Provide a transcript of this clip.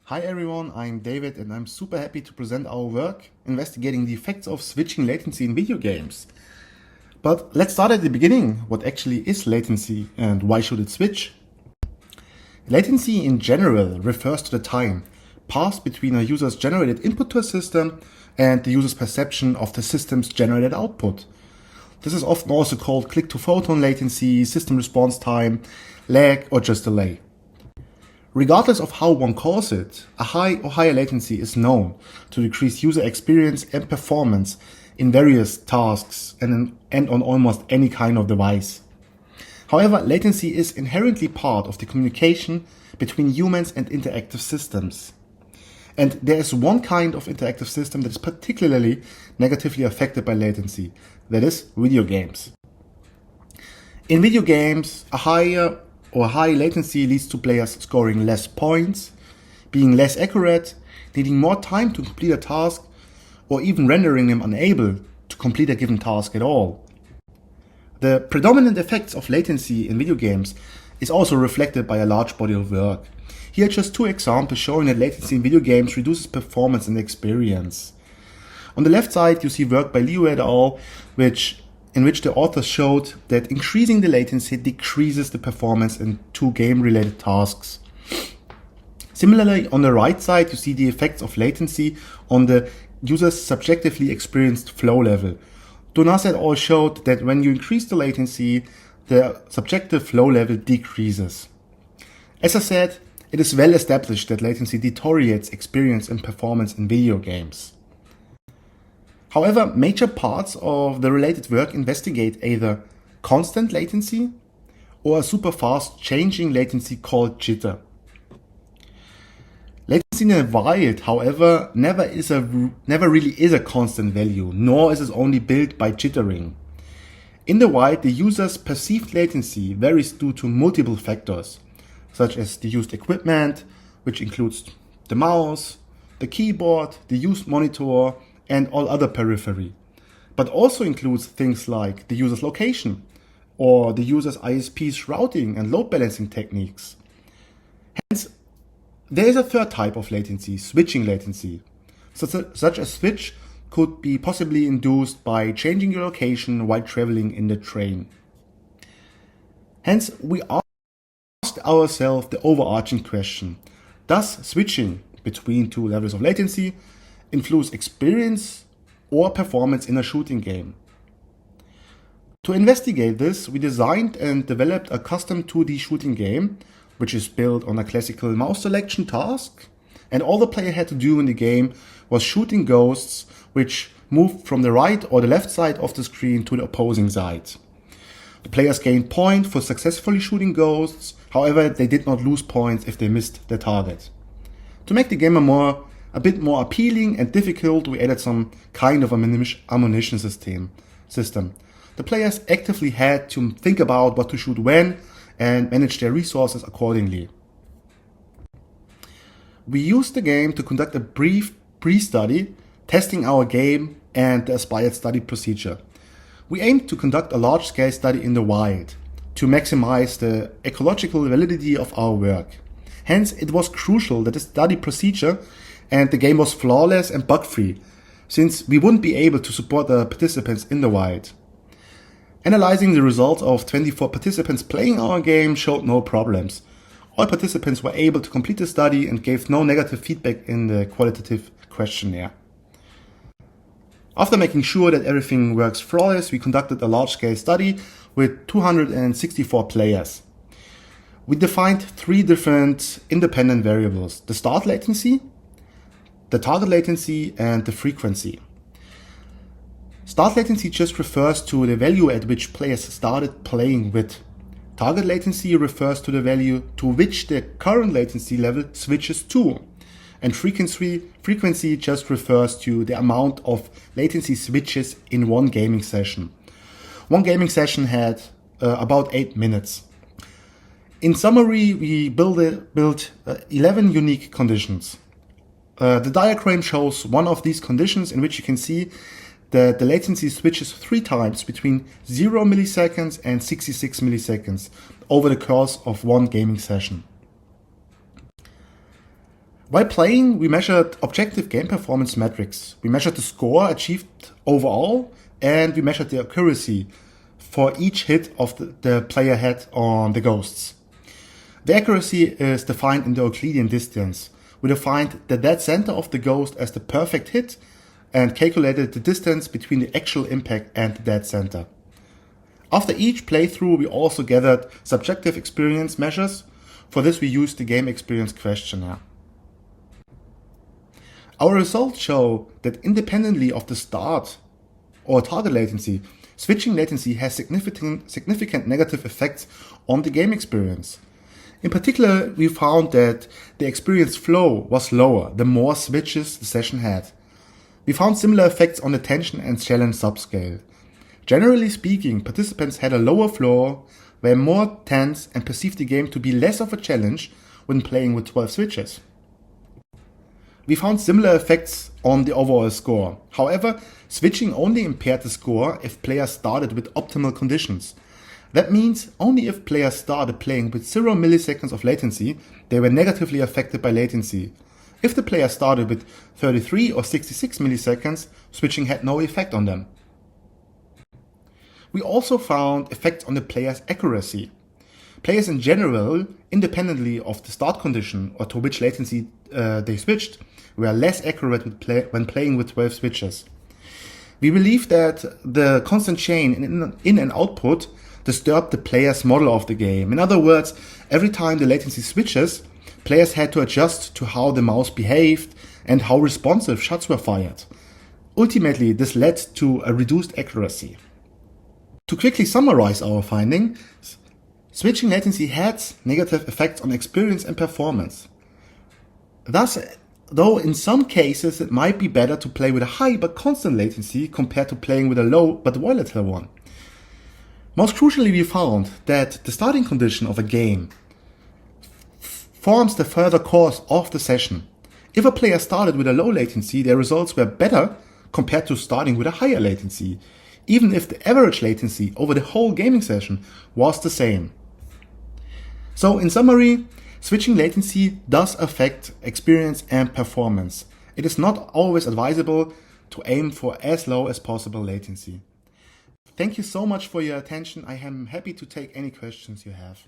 Hi everyone, I'm David and I'm super happy to present our work investigating the effects of switching latency in video games. But let's start at the beginning. What actually is latency and why should it switch? Latency in general refers to the time passed between a user's generated input to a system and the user's perception of the system's generated output. This is often also called click-to-photon latency, system response time, lag, or just delay. Regardless of how one calls it, a high or higher latency is known to decrease user experience and performance in various tasks and on almost any kind of device. However, latency is inherently part of the communication between humans and interactive systems. And there is one kind of interactive system that is particularly negatively affected by latency, that is video games. In video games, a high latency leads to players scoring less points, being less accurate, needing more time to complete a task, or even rendering them unable to complete a given task at all. The predominant effects of latency in video games is also reflected by a large body of work. Here are just two examples showing that latency in video games reduces performance and experience. On the left side you see work by Liu et al., in which the authors showed that increasing the latency decreases the performance in two game-related tasks. Similarly, on the right side, you see the effects of latency on the user's subjectively experienced flow level. Donas et al. Showed that when you increase the latency, the subjective flow level decreases. As I said, it is well established that latency deteriorates experience and performance in video games. However, major parts of the related work investigate either constant latency or a super fast changing latency called jitter. Latency in the wild, however, never really is a constant value, nor is it only built by jittering. In the wild, the user's perceived latency varies due to multiple factors, such as the used equipment, which includes the mouse, the keyboard, the used monitor, and all other periphery, but also includes things like the user's location or the user's ISP's routing and load balancing techniques. Hence, there is a third type of latency, switching latency. Such a switch could be possibly induced by changing your location while traveling in the train. Hence, we asked ourselves the overarching question: does switching between two levels of latency influence experience or performance in a shooting game? To investigate this, we designed and developed a custom 2D shooting game, which is built on a classical mouse selection task, and all the player had to do in the game was shooting ghosts which moved from the right or the left side of the screen to the opposing side. The players gained points for successfully shooting ghosts, however they did not lose points if they missed their target. To make the game a bit more appealing and difficult, we added some kind of ammunition system. The players actively had to think about what to shoot when and manage their resources accordingly. We used the game to conduct a brief pre-study, testing our game and the aspired study procedure. We aimed to conduct a large-scale study in the wild to maximize the ecological validity of our work. Hence, it was crucial that the study procedure and the game was flawless and bug-free, since we wouldn't be able to support the participants in the wild. Analyzing the results of 24 participants playing our game showed no problems. All participants were able to complete the study and gave no negative feedback in the qualitative questionnaire. After making sure that everything works flawless, we conducted a large-scale study with 264 players. We defined three different independent variables: the start latency, the target latency, and the frequency. Start latency just refers to the value at which players started playing with. Target latency refers to the value to which the current latency level switches to. And frequency just refers to the amount of latency switches in one gaming session. One gaming session had about 8 minutes. In summary, we built 11 unique conditions. The diagram shows one of these conditions in which you can see that the latency switches 3 times between 0 milliseconds and 66 milliseconds over the course of one gaming session. While playing, we measured objective game performance metrics. We measured the score achieved overall, and we measured the accuracy for each hit of the player had on the ghosts. The accuracy is defined in the Euclidean distance. We defined the dead center of the ghost as the perfect hit and calculated the distance between the actual impact and the dead center. After each playthrough, we also gathered subjective experience measures. For this, we used the game experience questionnaire. Our results show that independently of the start or target latency, switching latency has significant negative effects on the game experience. In particular, we found that the experience flow was lower the more switches the session had. We found similar effects on the tension and challenge subscale. Generally speaking, participants had a lower floor, were more tense, and perceived the game to be less of a challenge when playing with 12 switches. We found similar effects on the overall score. However, switching only impaired the score if players started with optimal conditions. That means only if players started playing with 0 milliseconds of latency, they were negatively affected by latency. If the player started with 33 or 66 milliseconds, switching had no effect on them. We also found effects on the player's accuracy. Players in general, independently of the start condition or to which latency they switched, were less accurate when playing with 12 switches. We believe that the constant chain in and output disturbed the player's model of the game. In other words, every time the latency switches, players had to adjust to how the mouse behaved and how responsive shots were fired. Ultimately, this led to a reduced accuracy. To quickly summarize our findings, switching latency had negative effects on experience and performance. Thus, though in some cases it might be better to play with a high but constant latency compared to playing with a low but volatile one. Most crucially, we found that the starting condition of a game forms the further course of the session. If a player started with a low latency, their results were better compared to starting with a higher latency, even if the average latency over the whole gaming session was the same. So in summary, switching latency does affect experience and performance. It is not always advisable to aim for as low as possible latency. Thank you so much for your attention. I am happy to take any questions you have.